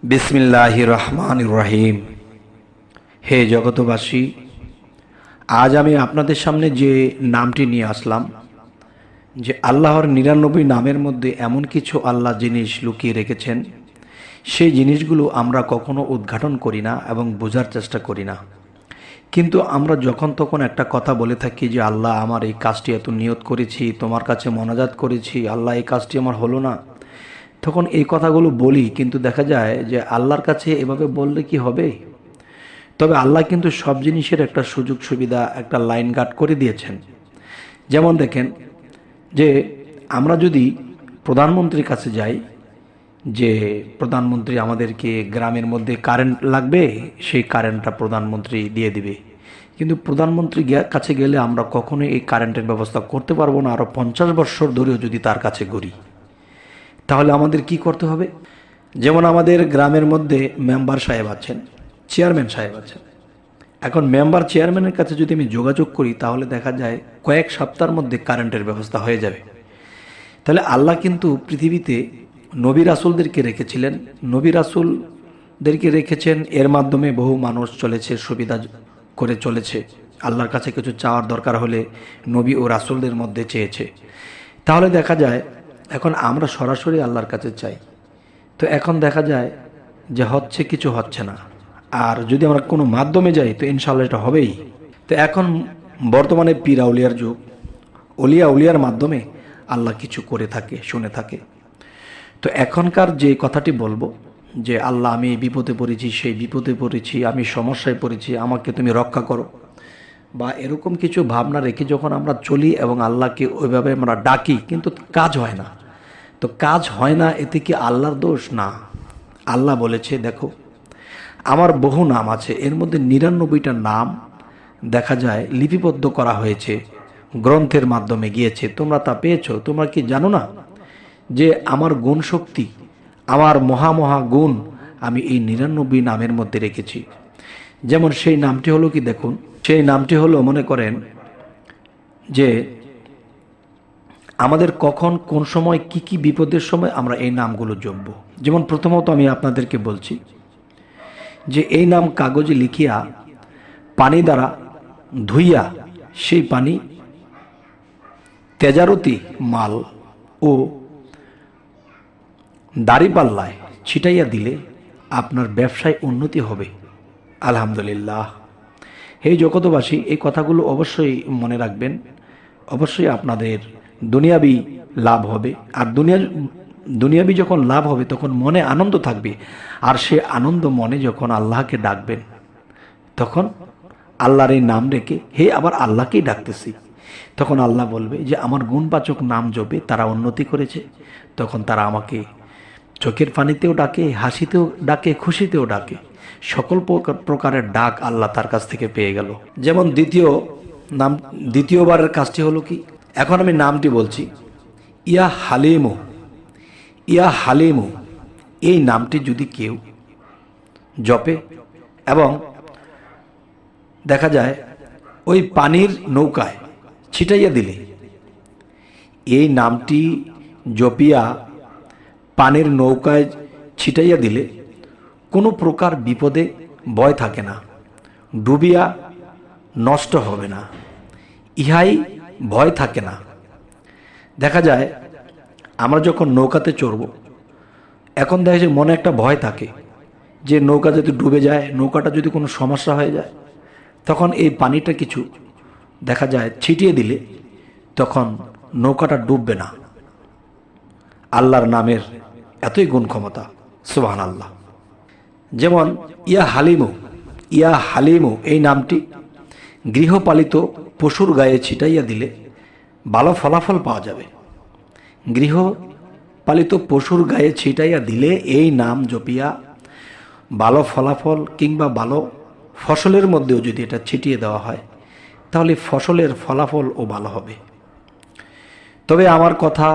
বিসমিল্লাহির রহমানির রহিম। হে জগতবাসী, আজ আমি আপনাদের সামনে যে নামটি নিয়ে আসলাম, যে আল্লাহর ৯৯ নামের মধ্যে এমন কিছু আল্লাহ জিনিস লুকিয়ে রেখেছেন, সেই জিনিসগুলো আমরা কখনো উদ্ঘাটন করি না এবং বোঝার চেষ্টা করি না। কিন্তু আমরা যখন তখন একটা কথা বলে থাকি যে আল্লাহ, আমার এই কাজটি এত নিয়ত করেছি, তোমার কাছে মোনাজাত করেছি, আল্লাহ এই কাজটি আমার হলো না। তখন এই কথাগুলো বলি, কিন্তু দেখা যায় যে আল্লাহর কাছে এভাবে বললে কি হবে? তবে আল্লাহ কিন্তু সব জিনিসের একটা সুযোগ সুবিধা, একটা লাইন গার্ড করে দিয়েছেন। যেমন দেখেন, যে আমরা যদি প্রধানমন্ত্রীর কাছে যাই, যে প্রধানমন্ত্রী আমাদেরকে গ্রামের মধ্যে কারেন্ট লাগবে, সেই কারেন্টটা প্রধানমন্ত্রী দিয়ে দিবে। কিন্তু প্রধানমন্ত্রী কাছে গেলে আমরা কখনোই এই কারেন্টের ব্যবস্থা করতে পারবো না। আরও 50 বছর ধরেও যদি তার কাছে ঘুরি, তাহলে আমাদের কি করতে হবে? যেমন আমাদের গ্রামের মধ্যে মেম্বার সাহেব আছেন, চেয়ারম্যান সাহেব আছেন। এখন মেম্বার চেয়ারম্যানের কাছে যদি আমি যোগাযোগ করি, তাহলে দেখা যায় কয়েক সপ্তাহের মধ্যে কারেন্টের ব্যবস্থা হয়ে যাবে। তাহলে আল্লাহ কিন্তু পৃথিবীতে নবী রাসূলদেরকে রেখেছিলেন, নবী রাসূলদেরকে রেখেছেন, এর মাধ্যমে বহু মানুষ চলেছে, সুবিধা করে চলেছে। আল্লাহর কাছে কিছু চাওয়ার দরকার হলে নবী ও রাসূলদের মধ্যে চেয়েছে। তাহলে দেখা যায় এখন আমরা সরাসরি আল্লাহর কাছে চাই, তো এখন দেখা যায় যে কিছু হচ্ছে না। আর যদি আমরা কোনো মাধ্যমে যাই, তো ইনশাআল্লাহ এটা হবেই। তো এখন বর্তমানে পীর আউলিয়ার যুগ, উলিয়ার মাধ্যমে আল্লাহ কিছু করে থাকে, শুনে থাকে। তো এখনকার যে কথাটি বলবো, যে আল্লাহ, আমি এই বিপদে পড়েছি, সেই বিপদে পড়েছি, আমি সমস্যায় পড়েছি, আমাকে তুমি রক্ষা করো, বা এরকম কিছু ভাবনা রেখে যখন আমরা চলি এবং আল্লাহকে ওইভাবে আমরা ডাকি, কিন্তু কাজ হয় না। তো কাজ হয় না, এতে কি আল্লাহর দোষ? না। আল্লাহ বলেছে, দেখো আমার বহু নাম আছে, এর মধ্যে ৯৯টা নাম দেখা যায় লিপিবদ্ধ করা হয়েছে, গ্রন্থের মাধ্যমে গিয়েছে, তোমরা তা পেয়েছো। তোমরা কি জানো না যে আমার গুণ শক্তি, আমার মহা গুণ আমি এই ৯৯ নামের মধ্যে রেখেছি। যেমন সেই নামটি হলো কি, দেখুন, সেই নামটি হলো, মনে করেন যে আমাদের কখন কোন সময় কি কি বিপদের সময় আমরা এই নামগুলো জপব। যেমন প্রথমত আমি আপনাদেরকে বলছি যে এই নাম কাগজে লিখিয়া পানি দ্বারা ধুইয়া, সেই পানি তেজারতি মাল ও দাড়িপাল্লায় ছিটাইয়া দিলে আপনার ব্যবসায় উন্নতি হবে। আলহামদুলিল্লাহ। হে জগতবাসী, এই কথাগুলো অবশ্যই মনে রাখবেন। অবশ্যই আপনাদের দুনিয়াবি লাভ হবে। আর দুনিয়াবি যখন লাভ হবে, তখন মনে আনন্দ থাকবে। আর সে আনন্দ মনে যখন আল্লাহকে ডাকবেন, তখন আল্লাহর এই নাম রেখে, হে আবার আল্লাহকেই ডাকতেছি, তখন আল্লাহ বলবে যে আমার গুণবাচক নাম জপে তারা উন্নতি করেছে। তখন তারা আমাকে চোখের পানিতেও ডাকে, হাসিতেও ডাকে, খুশিতেও ডাকে। সকল প্রকারের ডাক আল্লাহ তার কাছ থেকে পেয়ে গেল। যেমন দ্বিতীয়বারের কাজটি হলো কি, এখন আমি নামটি বলছি, ইয়া হালিমু। ইয়া হালিমু, এই নামটি যদি কেউ জপে এবং দেখা যায় ওই পানির নৌকায় ছিটাইয়া দিলে, এই নামটি জপিয়া পানির নৌকায় ছিটাইয়া দিলে কোনো প্রকার বিপদে ভয় থাকে না, ডুবিয়া নষ্ট হবে না, ইহাই ভয় থাকে না। দেখা যায় আমরা যখন নৌকাতে চড়ব, এখন দেখা যায় মনে একটা ভয় থাকে যে নৌকা যদি ডুবে যায়, নৌকাটা যদি কোনো সমস্যা হয়ে যায়, তখন এই পানিটা কিছু দেখা যায় ছিটিয়ে দিলে তখন নৌকাটা ডুববে না। আল্লাহর নামের এতই গুণ ক্ষমতা, সুবহানাল্লাহ। যেমন ইয়া হালিমু। ইয়া হালিমু এই নামটি গৃহপালিত পশুর গায়ে ছিটাইয়া দিলে ভালো ফলাফল পাওয়া যাবে। গৃহপালিত পশুর গায়ে ছিটাইয়া দিলে এই নাম জপিয়া ভালো ফলাফল কিংবা ভালো ফসলের মধ্যেও যদি এটা ছিটিয়ে দেওয়া হয়, তাহলে ফসলের ফলাফলও ভালো হবে। তবে আমার কথা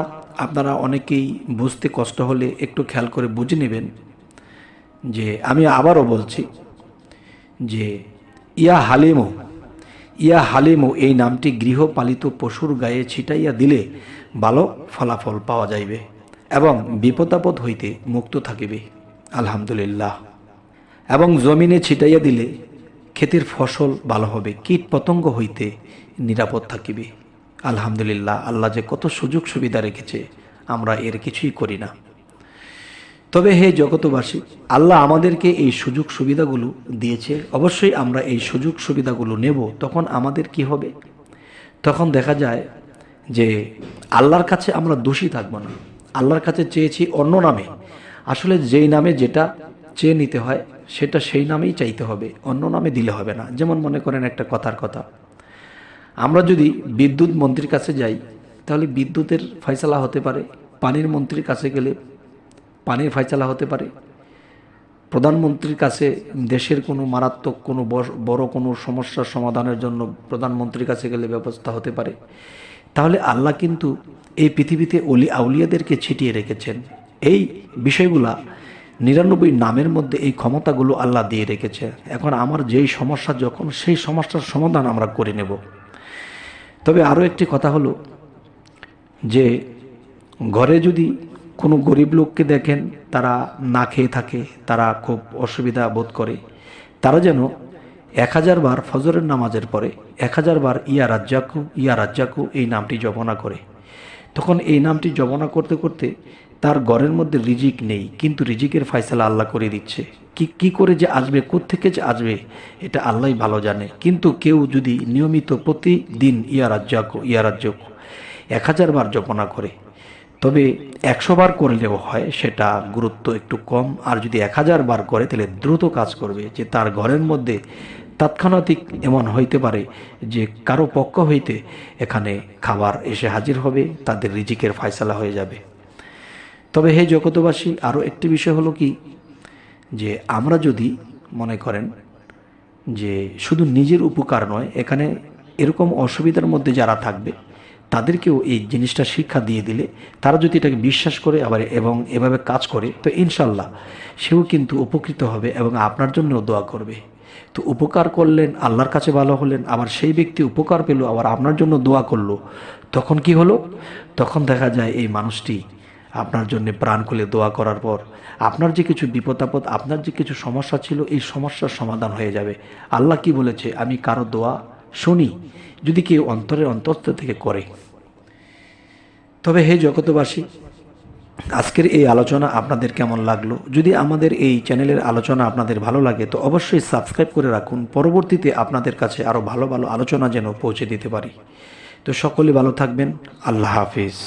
আপনারা অনেকেই বুঝতে কষ্ট হলে একটু খেয়াল করে বুঝে নেবেন, যে আমি আবারও বলছি যে ইয়া হালিমু। ইয়া হালিমু এই নামটি গৃহপালিত পশুর গায়ে ছিটাইয়া দিলে ভালো ফলাফল পাওয়া যাইবে এবং বিপদাপদ হইতে মুক্ত থাকিবে। আলহামদুলিল্লাহ। এবং জমিনে ছিটাইয়া দিলে ক্ষেতের ফসল ভালো হবে, কীট পতঙ্গ হইতে নিরাপদ থাকিবে। আলহামদুলিল্লাহ, আল্লাহ যে কত সুযোগ সুবিধা রেখেছে, আমরা এর কিছুই করি না। তবে হে জগতবাসী, আল্লাহ আমাদেরকে এই সুযোগ সুবিধাগুলো দিয়েছে, অবশ্যই আমরা এই সুযোগ সুবিধাগুলো নেব। তখন আমাদের কি হবে? তখন দেখা যায় যে আল্লাহর কাছে আমরা দোষী থাকবো না। আল্লাহর কাছে চেয়েছি অন্য নামে, আসলে যেই নামে যেটা চেয়ে নিতে হয় সেটা সেই নামেই চাইতে হবে, অন্য নামে দিলে হবে না। যেমন মনে করেন একটা কথার কথা, আমরা যদি বিদ্যুৎ মন্ত্রীর কাছে যাই তাহলে বিদ্যুতের ফয়সালা হতে পারে, পানির মন্ত্রীর কাছে গেলে পানির ফয়সালা হতে পারে, প্রধানমন্ত্রীর কাছে দেশের কোনো মারাত্মক কোনো বড় কোনো সমস্যার সমাধানের জন্য প্রধানমন্ত্রীর কাছে গেলে ব্যবস্থা হতে পারে। তাহলে আল্লাহ কিন্তু এই পৃথিবীতে অলি আউলিয়াদেরকে ছিটিয়ে রেখেছেন। এই বিষয়গুলা 99 নামের মধ্যে এই ক্ষমতাগুলো আল্লাহ দিয়ে রেখেছে। এখন আমার যেই সমস্যা, যখন সেই সমস্যার সমাধান আমরা করে নেব। তবে আরও একটি কথা হলো যে ঘরে যদি কোনো গরিব লোককে দেখেন তারা না খেয়ে থাকে, তারা খুব অসুবিধা বোধ করে, তারা যেন 1000 বার ফজরের নামাজের পরে 1000 বার ইয়া রাজ্জাকু ইয়া রাজ্জাকু এই নামটি জপনা করে। তখন এই নামটি জপনা করতে করতে তার ঘরের মধ্যে রিজিক নেই, কিন্তু রিজিকের ফয়সালা আল্লাহ করে দিচ্ছে। কি করে যে আসবে, কোত্থেকে যে আসবে, এটা আল্লাহই ভালো জানে। কিন্তু কেউ যদি নিয়মিত প্রতিদিন ইয়া রাজ্জাকু 1000 বার জপনা করে, তবে 100 বার করলেও হয়, সেটা গুরুত্ব একটু কম। আর যদি 1000 বার করে তাহলে দ্রুত কাজ করবে, যে তার ঘরের মধ্যে তাৎক্ষণিক এমন হইতে পারে যে কারো পক্ষ হইতে এখানে খাবার এসে হাজির হবে, তাদের রিজিকের ফয়সালা হয়ে যাবে। তবে হে জগতবাসী, আরও একটি বিষয় হলো কি, যে আমরা যদি মনে করেন যে শুধু নিজের উপকার নয়, এখানে এরকম অসুবিধার মধ্যে যারা থাকবে তাদেরকেও এই জিনিসটা শিক্ষা দিয়ে দিলে, তারা যদি এটাকে বিশ্বাস করে আবার এবং এভাবে কাজ করে, তো ইনশাল্লাহ সেও কিন্তু উপকৃত হবে এবং আপনার জন্যও দোয়া করবে। তো উপকার করলেন, আল্লাহর কাছে ভালো হলেন, আবার সেই ব্যক্তি উপকার পেল, আবার আপনার জন্য দোয়া করলো। তখন কি হলো? তখন দেখা যায় এই মানুষটি আপনার জন্য প্রাণ খুলে দোয়া করার পর আপনার যে কিছু বিপদ আপদ, আপনার যে কিছু সমস্যা ছিল, এই সমস্যার সমাধান হয়ে যাবে। আল্লাহ কি বলেছে? আমি কারো দোয়া শুনি যদি কেউ অন্তরের অন্তঃস্থ থেকে করে। তবে হে জগতবাসী, আজকের এই আলোচনা আপনাদের কেমন লাগলো? যদি আমাদের এই চ্যানেলের আলোচনা আপনাদের ভালো লাগে তো অবশ্যই সাবস্ক্রাইব করে রাখুন, পরবর্তীতে আপনাদের কাছে আরও ভালো ভালো আলোচনা যেন পৌঁছে দিতে পারি। তো সকলে ভালো থাকবেন। আল্লাহ হাফিজ।